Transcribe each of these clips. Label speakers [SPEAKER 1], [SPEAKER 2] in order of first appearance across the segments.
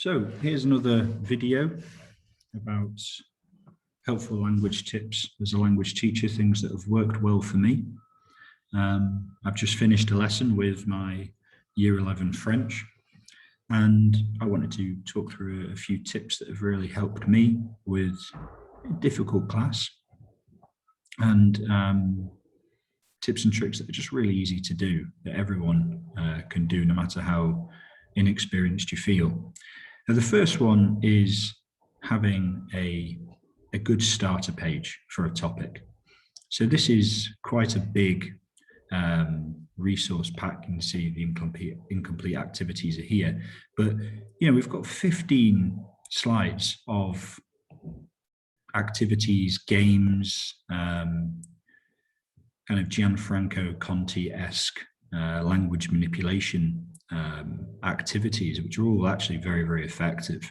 [SPEAKER 1] So here's another video about helpful language tips as a language teacher, things that have worked well for me. I've just finished a lesson with my Year 11 French, and I wanted to talk through a few tips that have really helped me with a difficult class, and tips and tricks that are just really easy to do, that everyone can do no matter how inexperienced you feel. Now, the first one is having a good starter page for a topic. So this is quite a big resource pack. You can see the incomplete activities are here, but we've got 15 slides of activities, games, kind of Gianfranco Conti-esque language manipulation activities, which are all actually very, very effective.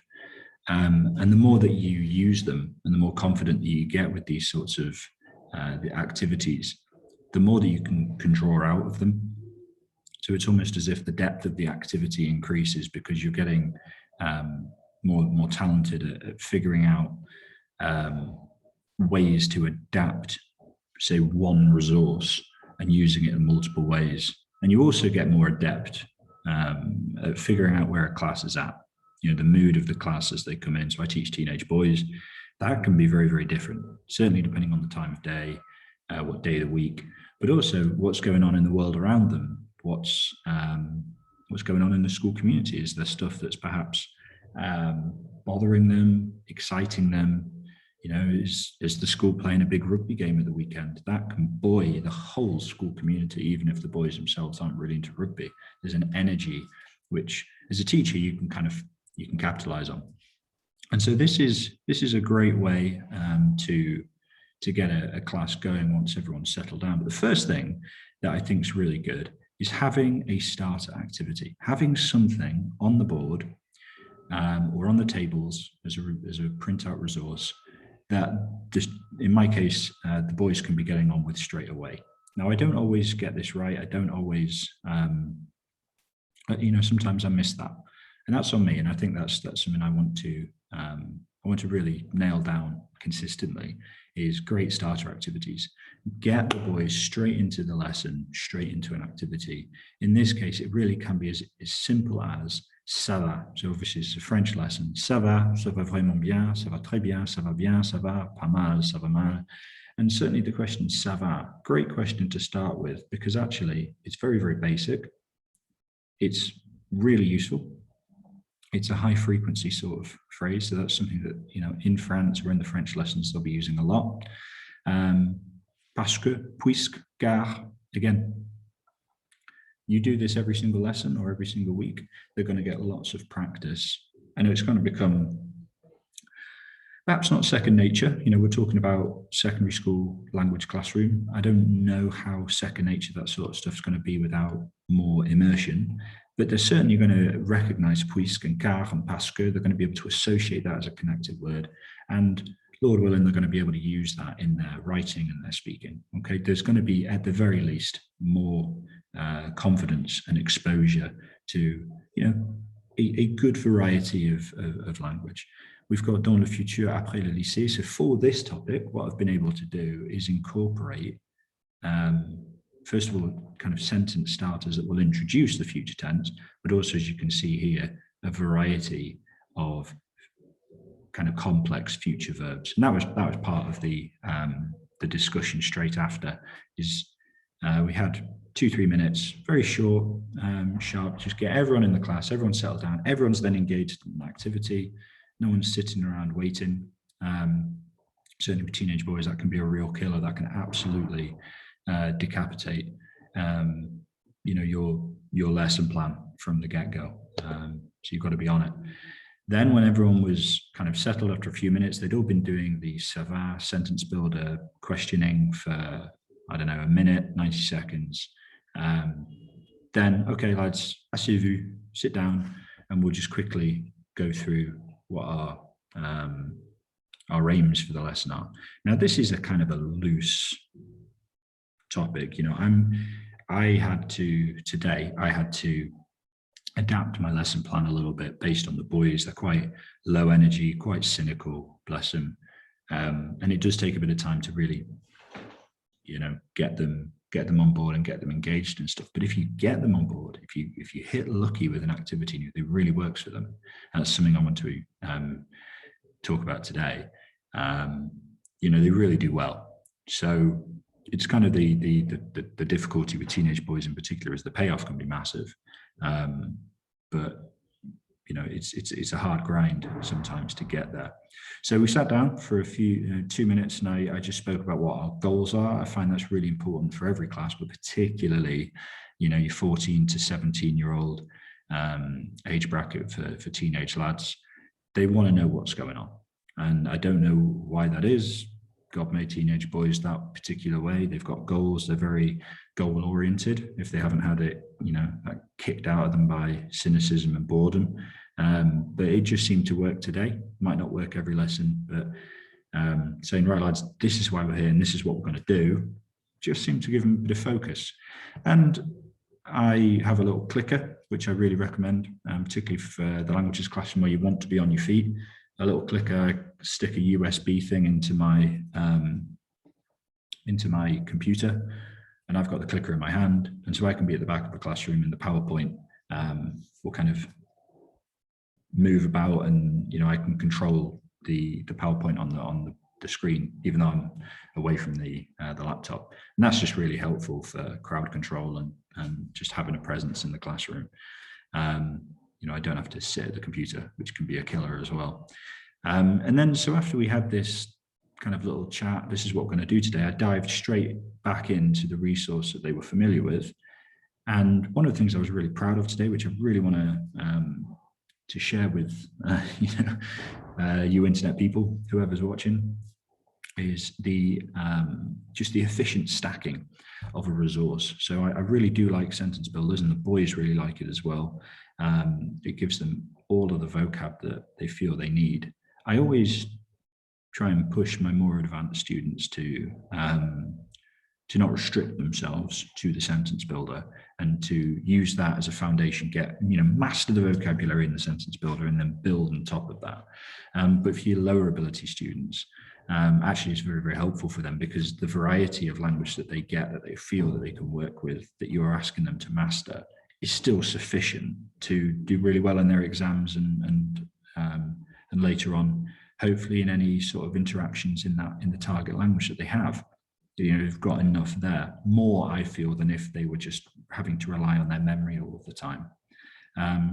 [SPEAKER 1] And the more that you use them and the more confident that you get with these sorts of the activities, the more that you can draw out of them. So it's almost as if the depth of the activity increases because you're getting more talented at figuring out ways to adapt, say, one resource and using it in multiple ways. And you also get more adept at figuring out where a class is at, the mood of the class as they come in. So I teach teenage boys. That can be very, very different, certainly depending on the time of day, what day of the week, but also what's going on in the world around them. What's going on in the school community? Is there stuff that's perhaps bothering them, exciting them? Is the school playing a big rugby game at the weekend? That can buoy the whole school community, even if the boys themselves aren't really into rugby. There's an energy which, as a teacher, you can capitalize on. And so this is a great way to get a class going once everyone's settled down. But the first thing that I think is really good is having a starter activity, having something on the board or on the tables as a printout resource that just, in my case, the boys can be getting on with straight away. Now, I don't always get this right. I don't always, sometimes I miss that, and that's on me. And I think that's something I want to really nail down consistently, is great starter activities. Get the boys straight into the lesson, straight into an activity. In this case, it really can be as simple as ça va. So obviously it's a French lesson. Ça va vraiment bien, ça va très bien, ça va bien, ça va pas mal, ça va mal. And certainly the question ça va, great question to start with, because actually it's very, very basic. It's really useful. It's a high frequency sort of phrase. So that's something that, in France or in the French lessons, they'll be using a lot. Parce que, puisque, car, again, you do this every single lesson or every single week, they're going to get lots of practice. And it's going to become perhaps not second nature. We're talking about secondary school language classroom. I don't know how second nature that sort of stuff is going to be without more immersion, but they're certainly going to recognize puisque and car and parce que. They're going to be able to associate that as a connected word. And Lord willing, they're going to be able to use that in their writing and their speaking. Okay, there's going to be, at the very least, more confidence and exposure to, a good variety of language. We've got dans le futur après le lycée. So for this topic, what I've been able to do is incorporate, first of all, kind of sentence starters that will introduce the future tense, but also, as you can see here, a variety of kind of complex future verbs. And that was part of the discussion straight after. We had 2-3 minutes, very short, sharp, just get everyone in the class, everyone settled down, everyone's then engaged in an activity. No one's sitting around waiting. Certainly with teenage boys, that can be a real killer. That can absolutely decapitate your lesson plan from the get-go. So you've got to be on it. Then when everyone was kind of settled after a few minutes, they'd all been doing the ça va sentence builder questioning for, I don't know, a minute, 90 seconds. Then, okay, lads, asseyez-vous, sit down, and we'll just quickly go through what our aims for the lesson are. Now, this is a kind of a loose topic. I had to adapt my lesson plan a little bit based on the boys. They're quite low energy, quite cynical, bless them. And it does take a bit of time to really, get them on board and get them engaged and stuff. But if you get them on board, if you hit lucky with an activity that really works for them, and that's something I want to talk about today, they really do well. So it's kind of the difficulty with teenage boys in particular is the payoff can be massive, but it's a hard grind sometimes to get there. So we sat down for a few 2 minutes, and I just spoke about what our goals are. I find that's really important for every class, but particularly, your 14 to 17-year-old age bracket for teenage lads. They want to know what's going on, and I don't know why that is. God made teenage boys that particular way. They've got goals. They're very goal oriented. If they haven't had it, kicked out of them by cynicism and boredom. But it just seemed to work today. Might not work every lesson, but saying, right, lads, this is why we're here and this is what we're going to do, just seemed to give them a bit of focus. And I have a little clicker, which I really recommend, particularly for the languages classroom where you want to be on your feet. A little clicker, I stick a USB thing into my computer, and I've got the clicker in my hand, and so I can be at the back of the classroom, and the PowerPoint will kind of move about, and I can control the PowerPoint on the screen, even though I'm away from the laptop. And that's just really helpful for crowd control and just having a presence in the classroom. I don't have to sit at the computer, which can be a killer as well. And then, so after we had this kind of little chat, this is what we're going to do today, I dived straight back into the resource that they were familiar with. And one of the things I was really proud of today, which I really want to share with you internet people, whoever's watching, is just the efficient stacking of a resource. So I really do like sentence builders, and the boys really like it as well. It gives them all of the vocab that they feel they need. I always try and push my more advanced students to not restrict themselves to the sentence builder, and to use that as a foundation, master the vocabulary in the sentence builder and then build on top of that. But for your lower ability students, actually it's very, very helpful for them, because the variety of language that they get, that they feel that they can work with, that you're asking them to master, is still sufficient to do really well in their exams and later on, hopefully in any sort of interactions in the target language that they have. They've got enough there, more I feel than if they were just having to rely on their memory all of the time.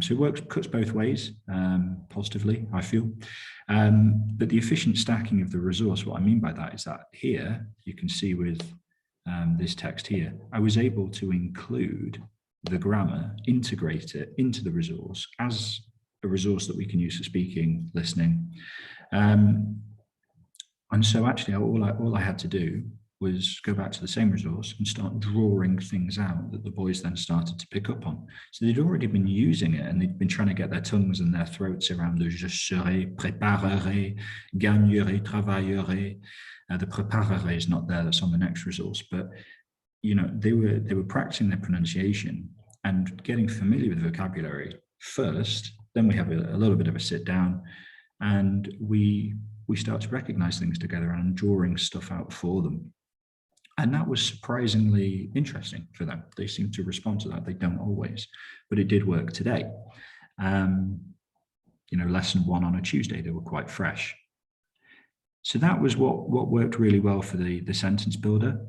[SPEAKER 1] So it cuts both ways, positively, I feel. But the efficient stacking of the resource, what I mean by that is that here, you can see with this text here, I was able to include the grammar, integrate it into the resource as a resource that we can use for speaking, listening. And so actually all I had to do was go back to the same resource and start drawing things out that the boys then started to pick up on. So they'd already been using it, and they'd been trying to get their tongues and their throats around the je serai, préparerai, gagnerai, travaillerai. The préparerai is not there, that's on the next resource, but they were practicing their pronunciation and getting familiar with the vocabulary first. Then we have a little bit of a sit down, and we start to recognize things together, and I'm drawing stuff out for them. And that was surprisingly interesting for them. They seem to respond to that. They don't always, but it did work today. Lesson 1 on a Tuesday, they were quite fresh. So that was what worked really well for the sentence builder,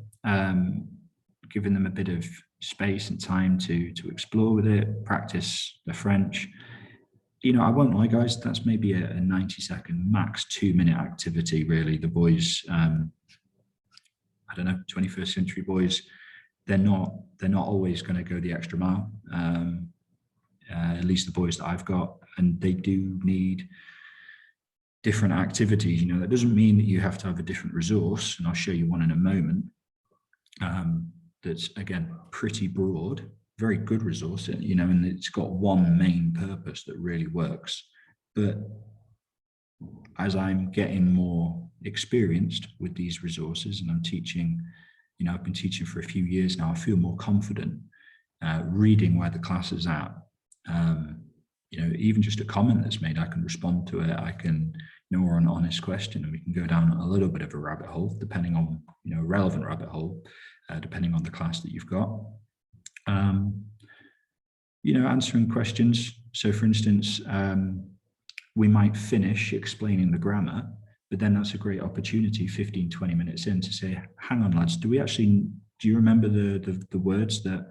[SPEAKER 1] giving them a bit of space and time to explore with it, practice the French. I won't lie, guys, that's maybe a 90-second, max 2-minute activity, really. The boys, I don't know, 21st century boys, they're not always going to go the extra mile, at least the boys that I've got, and they do need different activities. That doesn't mean that you have to have a different resource, and I'll show you one in a moment, that's, again, pretty broad, very good resource, and it's got one main purpose that really works. But as I'm getting more experienced with these resources, and I'm teaching, I've been teaching for a few years now, I feel more confident reading where the class is at, You know, even just a comment that's made, I can respond to it. I can, you know, or an honest question, and we can go down a little bit of a rabbit hole, depending on, you know, a relevant rabbit hole, depending on the class that you've got. You know, answering questions. So for instance, we might finish explaining the grammar, but then that's a great opportunity 15, 20 minutes in to say, hang on, lads, do you remember the words that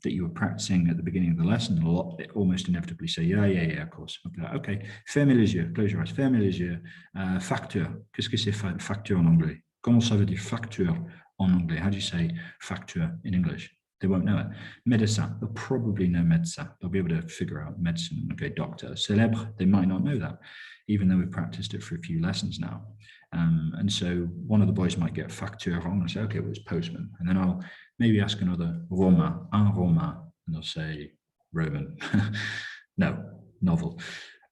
[SPEAKER 1] that you were practicing at the beginning of the lesson? A lot, almost inevitably say, yeah, of course. Okay, fermez les yeux, close your eyes, fermez les yeux. Facture, qu'est-ce que c'est facture en anglais? Comment ça veut dire facture en anglais? How do you say facture in English? They won't know it. Médecin, they'll probably know médecin. They'll be able to figure out medicine, okay, doctor. Célèbre, they might not know that, even though we've practiced it for a few lessons now. And so one of the boys might get facture wrong and say, okay, well, it's postman. And then I'll maybe ask another, Romain, un Romain, and they'll say Roman. No, novel.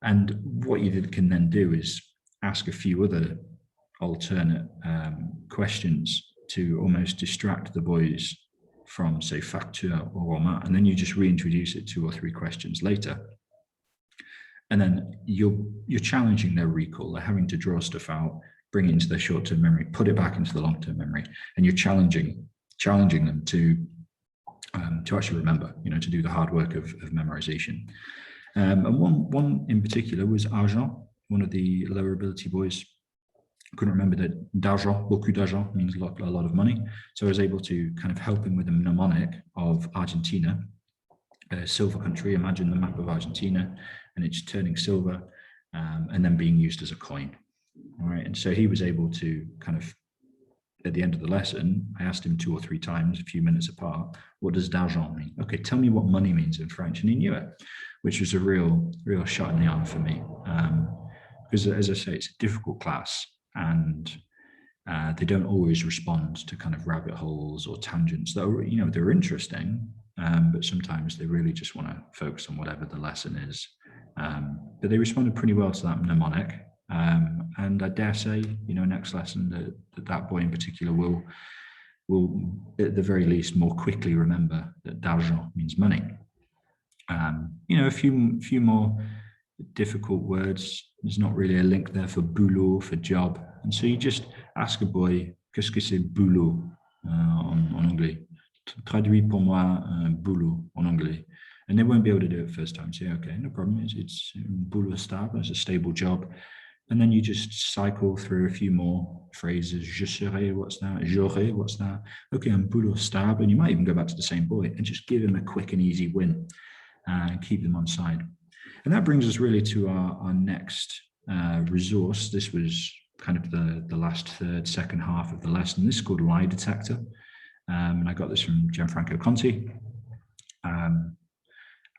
[SPEAKER 1] And what you can then do is ask a few other alternate questions to almost distract the boys from, say, facture or Romain, and then you just reintroduce it 2 or 3 questions later. And then you're challenging their recall. They're having to draw stuff out, bring it into their short-term memory, put it back into the long-term memory, and you're challenging them to actually remember, you know, to do the hard work of memorization. And one in particular was Argent, one of the lower ability boys. Couldn't remember that d'argent, beaucoup d'argent means a lot of money. So I was able to kind of help him with a mnemonic of Argentina, a silver country. Imagine the map of Argentina, and it's turning silver and then being used as a coin. All right. And so he was able to kind of, at the end of the lesson, I asked him 2 or 3 times, a few minutes apart, what does d'argent mean? Okay, tell me what money means in French. And he knew it, which was a real shot in the arm for me. Because as I say, it's a difficult class, and they don't always respond to kind of rabbit holes or tangents that are, you know, they're interesting, but sometimes they really just want to focus on whatever the lesson is. But they responded pretty well to that mnemonic. And I dare say, you know, next lesson that boy in particular will at the very least more quickly remember that d'argent means money. You know, a few more difficult words. There's not really a link there for boulot, for job. And so you just ask a boy, qu'est-ce que c'est boulot en anglais? Traduis pour moi boulot en anglais. And they won't be able to do it first time. Say, okay, no problem. It's boulot stable, it's a stable job. And then you just cycle through a few more phrases. Je serai, what's that? J'aurai, what's that? Okay, I'm boulot stable. And you might even go back to the same boy and just give him a quick and easy win and keep them on side. And that brings us really to our next resource. This was kind of the last second half of the lesson. This is called Lie Detector. And I got this from Gianfranco Conti.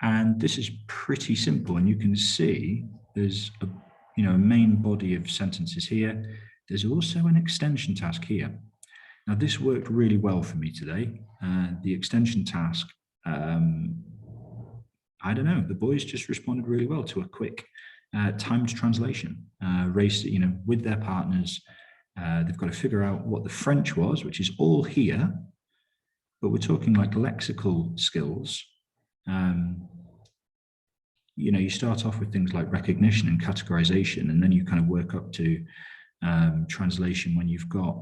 [SPEAKER 1] And this is pretty simple. And you can see there's a main body of sentences here. There's also an extension task here. Now, this worked really well for me today. The extension task, I don't know, the boys just responded really well to a quick timed translation race, you know, with their partners. They've got to figure out what the French was, which is all here, but we're talking like lexical skills. You know, you start off with things like recognition and categorization, and then you kind of work up to translation when you've got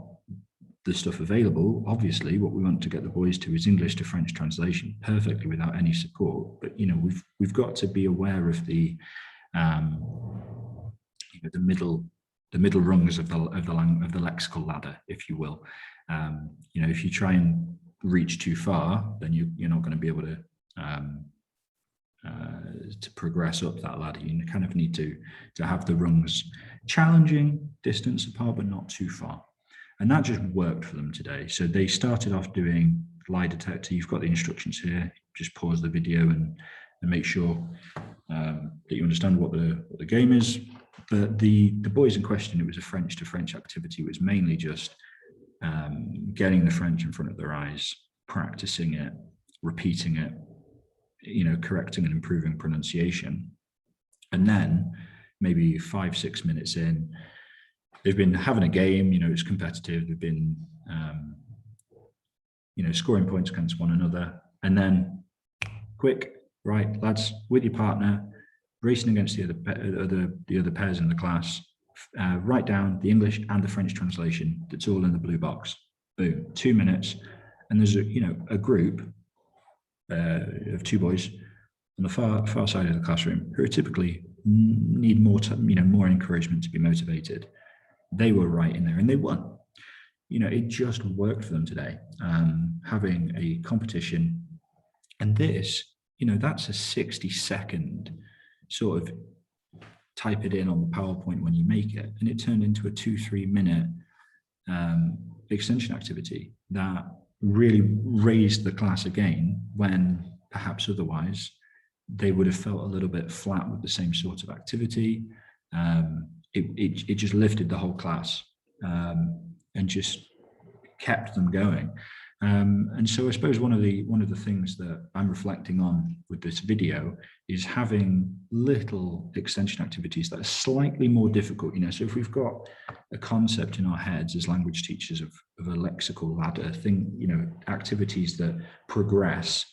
[SPEAKER 1] the stuff available. Obviously, what we want to get the boys to is English to French translation perfectly without any support. But you know, we've got to be aware of the middle rungs of the lexical ladder, if you will. You know, if you try and reach too far, then you're not going to be able to progress up that ladder. You kind of need to have the rungs challenging distance apart, but not too far. And that just worked for them today. So they started off doing Lie Detector. You've got the instructions here. Just pause the video and make sure that you understand what the game is. But the boys in question, it was a French to French activity. It was mainly just getting the French in front of their eyes, practicing it, repeating it, you know, correcting and improving pronunciation. And then maybe 5-6 minutes in, they've been having a game, you know, it's competitive. They've been, you know, scoring points against one another. And then quick, right, lads, with your partner, racing against the other pairs in the class, write down the English and the French translation. That's all in the blue box. Boom, 2 minutes, and there's a group of two boys on the far side of the classroom who are typically need more more encouragement to be motivated. They were right in there, and they won. It just worked for them today. Having a competition, and this, that's a 60-second sort of type it in on the PowerPoint when you make it, and it turned into a 2-3 minute extension activity that really raised the class again, when perhaps otherwise they would have felt a little bit flat with the same sort of activity. It just lifted the whole class and just kept them going. And so I suppose one of the things that I'm reflecting on with this video is having little extension activities that are slightly more difficult. So if we've got a concept in our heads as language teachers of a lexical ladder thing, activities that progress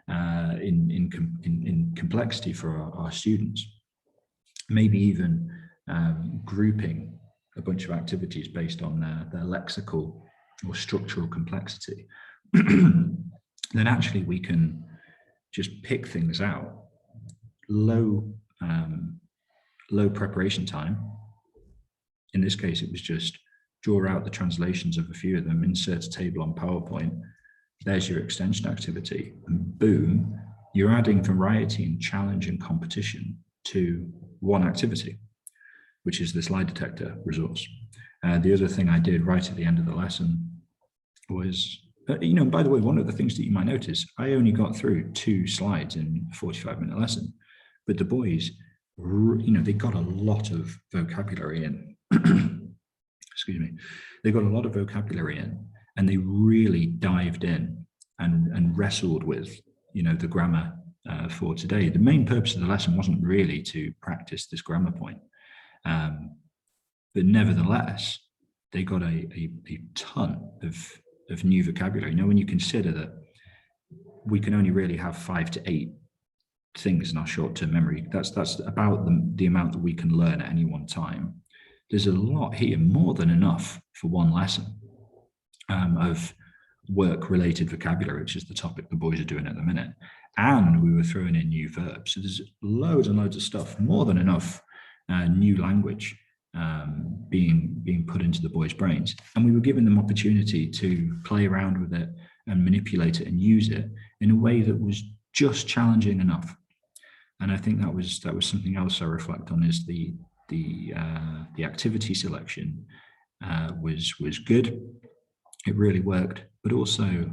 [SPEAKER 1] in complexity for our students, maybe even grouping a bunch of activities based on their lexical or structural complexity, then actually we can just pick things out. Low preparation time. In this case, it was just draw out the translations of a few of them, insert a table on PowerPoint. There's your extension activity, and boom, you're adding variety and challenge and competition to one activity, which is this Lie Detector resource. The other thing I did right at the end of the lesson was, by the way, one of the things that you might notice, I only got through 2 slides in a 45-minute lesson, but the boys, they got a lot of vocabulary in. Excuse me. They got a lot of vocabulary in, and they really dived in and wrestled with, the grammar for today. The main purpose of the lesson wasn't really to practice this grammar point. But nevertheless, they got a ton of new vocabulary. When you consider that we can only really have 5 to 8 things in our short-term memory, that's about the amount that we can learn at any one time. There's a lot here, more than enough for one lesson of work-related vocabulary, which is the topic the boys are doing at the minute. And we were throwing in new verbs. So there's loads and loads of stuff, more than enough new language being put into the boys' brains. And we were giving them opportunity to play around with it and manipulate it and use it in a way that was just challenging enough. And I think that was something else I reflect on, is the activity selection was good. It really worked, but also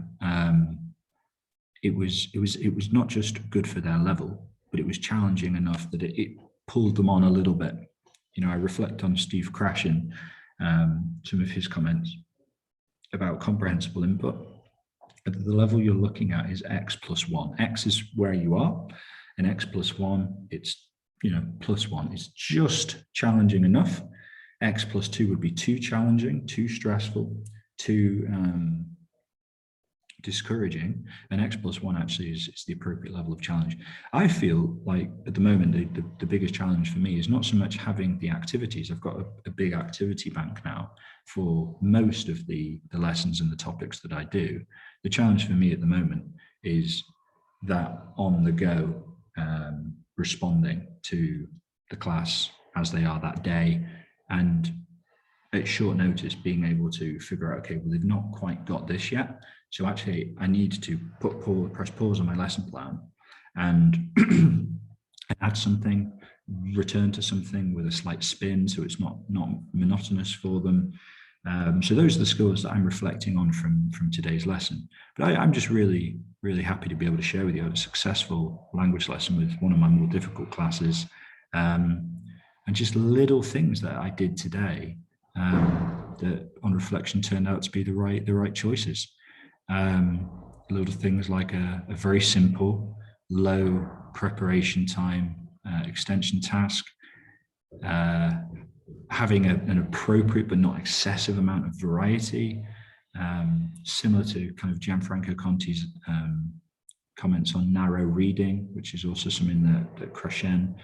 [SPEAKER 1] it was not just good for their level, but it was challenging enough that it pulled them on a little bit. I reflect on Steve Crash and some of his comments about comprehensible input. At the level you're looking at is X plus 1. X is where you are, and X plus 1, it's plus 1. It's just challenging enough. X plus 2 would be too challenging, too stressful, too discouraging, and X plus 1 actually is the appropriate level of challenge. I feel like at the moment the biggest challenge for me is not so much having the activities. I've got a big activity bank now for most of the lessons and the topics that I do. The challenge for me at the moment is that on the go responding to the class as they are that day, and at short notice being able to figure out, okay, well, they've not quite got this yet, so actually I need to press pause on my lesson plan and add something, return to something with a slight spin so it's not monotonous for them. So those are the skills that I'm reflecting on from today's lesson. But I'm just really, really happy to be able to share with you a successful language lesson with one of my more difficult classes, and just little things that I did today that on reflection turned out to be the right choices. Little things like a very simple, low preparation time extension task, having an appropriate but not excessive amount of variety, similar to kind of Gianfranco Conti's comments on narrow reading, which is also something that Krashen,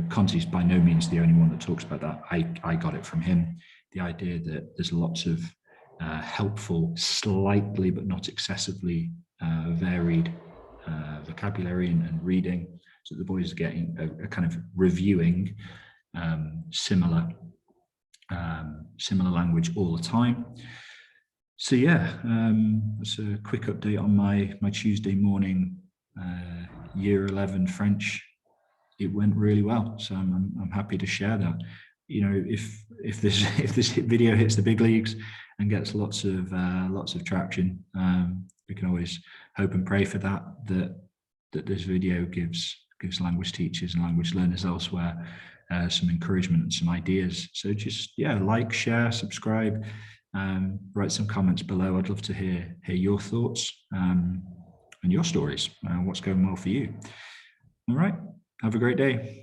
[SPEAKER 1] Conti's by no means the only one that talks about that. I got it from him. The idea that there's lots of helpful, slightly but not excessively varied vocabulary and reading, so the boys are getting a kind of reviewing similar language all the time. So yeah, it's a quick update on my Tuesday morning year 11 French. It went really well, so I'm happy to share that. If this video hits the big leagues and gets lots of traction, we can always hope and pray for that this video gives language teachers and language learners elsewhere some encouragement and some ideas. So just like, share, subscribe, write some comments below. I'd love to hear your thoughts and your stories. What's going well for you? All right, have a great day.